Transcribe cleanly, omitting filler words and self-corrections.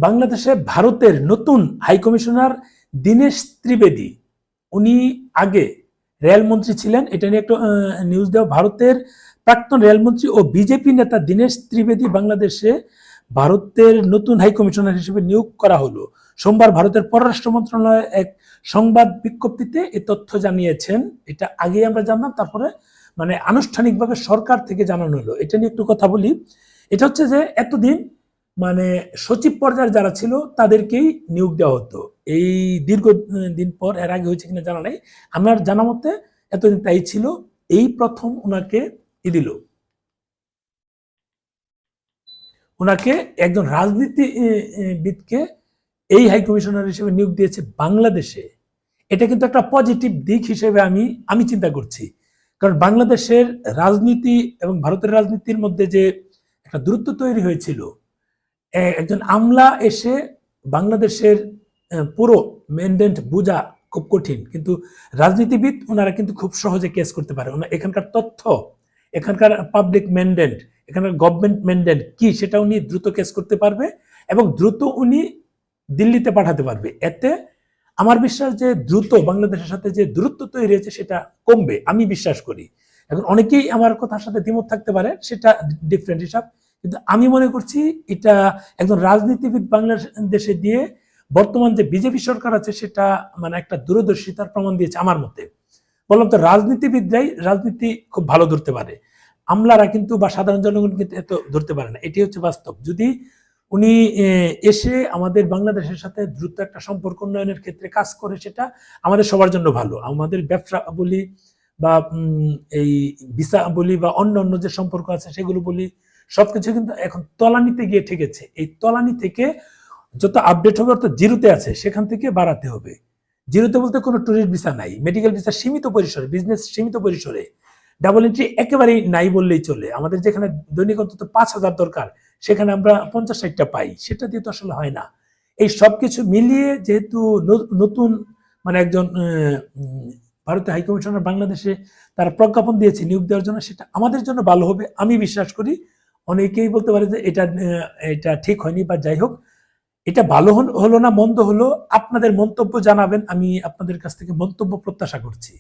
বাংলাদেশে ভারতের নতুন হাইকমিশনার দীনেশ ত্রিবেদী, উনি আগে রেলমন্ত্রী ছিলেন। এটা নিয়ে একটা নিউজ দেওয়া, ভারতের প্রাক্তন রেলমন্ত্রী ও বিজেপি নেতা দীনেশ ত্রিবেদী বাংলাদেশে ভারতের নতুন হাইকমিশনার হিসেবে নিয়োগ করা হলো। সোমবার ভারতের পররাষ্ট্র মন্ত্রণালয় এক সংবাদ বিজ্ঞপ্তিতে এই তথ্য জানিয়েছেন। এটা আগেই আমরা জানতাম, তারপরে মানে আনুষ্ঠানিকভাবে সরকার থেকে জানানো হলো। এটা নিয়ে একটু কথা বলি। এটা হচ্ছে যে এতদিন মানে সচিব পর্যায়ের যারা ছিল তাদেরকেই নিয়োগ দেওয়া হতো। এই দীর্ঘ দিন পর, এর আগে হয়েছে কিনা জানা নেই, আমার জানা মতে এতদিন তাই ছিল। এই প্রথম ওনাকে দিল, ওনাকে একজন রাজনীতিবিদকে এই হাইকমিশনার হিসেবে নিয়োগ দিয়েছে বাংলাদেশে। এটা কিন্তু একটা পজিটিভ দিক হিসেবে আমি চিন্তা করছি, কারণ বাংলাদেশের রাজনীতি এবং ভারতের রাজনীতির মধ্যে যে একটা দূরত্ব তৈরি হয়েছিল, একজন আমলা এসে বাংলাদেশের পুরো ম্যান্ডেট বোঝা খুব কঠিন, কিন্তু রাজনীতিবিদ ওনারা কিন্তু খুব সহজে কেস করতে পারে। এখানকার তথ্য, এখানকার পাবলিক ম্যান্ডেট, এখানকার গভর্নমেন্ট ম্যান্ডেট কি, সেটা উনি দ্রুত কেস করতে পারবে এবং দ্রুত উনি দিল্লিতে পাঠাতে পারবে। এতে আমার বিশ্বাস যে দ্রুত বাংলাদেশের সাথে যে দূরত্ব তৈরি হয়েছে সেটা কমবে, আমি বিশ্বাস করি। এখন অনেকেই আমার কথার সাথে দ্বিমত থাকতে পারে, সেটা ডিফারেন্ট হিসাব, কিন্তু আমি মনে করছি এটা একজন রাজনীতিবিদ বাংলাদেশে দিয়ে বর্তমান যে বিজেপি সরকার আছে সেটা মানে একটা দূরদর্শিতার প্রমাণ দিয়েছে আমার মতে। বললাম তো, রাজনীতিবিদরাই রাজনীতি খুব ভালো ধরতে পারে, আমলারা কিন্তু বা সাধারণ জনগণ কিন্তু এত ধরতে পারে না। এটি হচ্ছে বাস্তব। যদি উনি এসে আমাদের বাংলাদেশের সাথে দ্রুত একটা সম্পর্ক উন্নয়নের ক্ষেত্রে কাজ করে, সেটা আমাদের সবার জন্য ভালো। আমাদের ব্যবসা বলি বা এই ভিসা বলি বা অন্য অন্য যে সম্পর্ক আছে সেগুলো বলি, সবকিছু কিন্তু এখন তলানিতে গিয়ে ঠেকেছে। এই তলানি থেকে যত আপডেট হবে, অর্থাৎ জিরোতে আছে, সেখান থেকে বাড়াতে হবে। জিরোতে বলতে কোনো ট্যুরিস্ট ভিসা নাই, মেডিকেল ভিসা সীমিত পরিসরে, বিজনেস সীমিত পরিসরে, ডাবল এন্ট্রি একেবারেই নাই বললেই চলে। আমাদের যেখানে দৈনিক অন্তত 5,000 দরকার, সেখানে আমরা 50-60টা পাই, সেটা দিয়ে তো আসলে হয় না। এই সব কিছু মিলিয়ে যেহেতু নতুন মানে একজন ভারতীয় হাইকমিশনার বাংলাদেশে তারা প্রজ্ঞাপন দিয়েছে নিয়োগ দেওয়ার জন্য, সেটা আমাদের জন্য ভালো হবে আমি বিশ্বাস করি। অনেকেই বলতে পারে যে এটা ঠিক হয়নি বা যাই হোক, এটা ভালো হলো না মন্দ হলো, আপনাদের মন্তব্য জানাবেন, আমি আপনাদের কাছ থেকে মন্তব্য প্রত্যাশা করছি।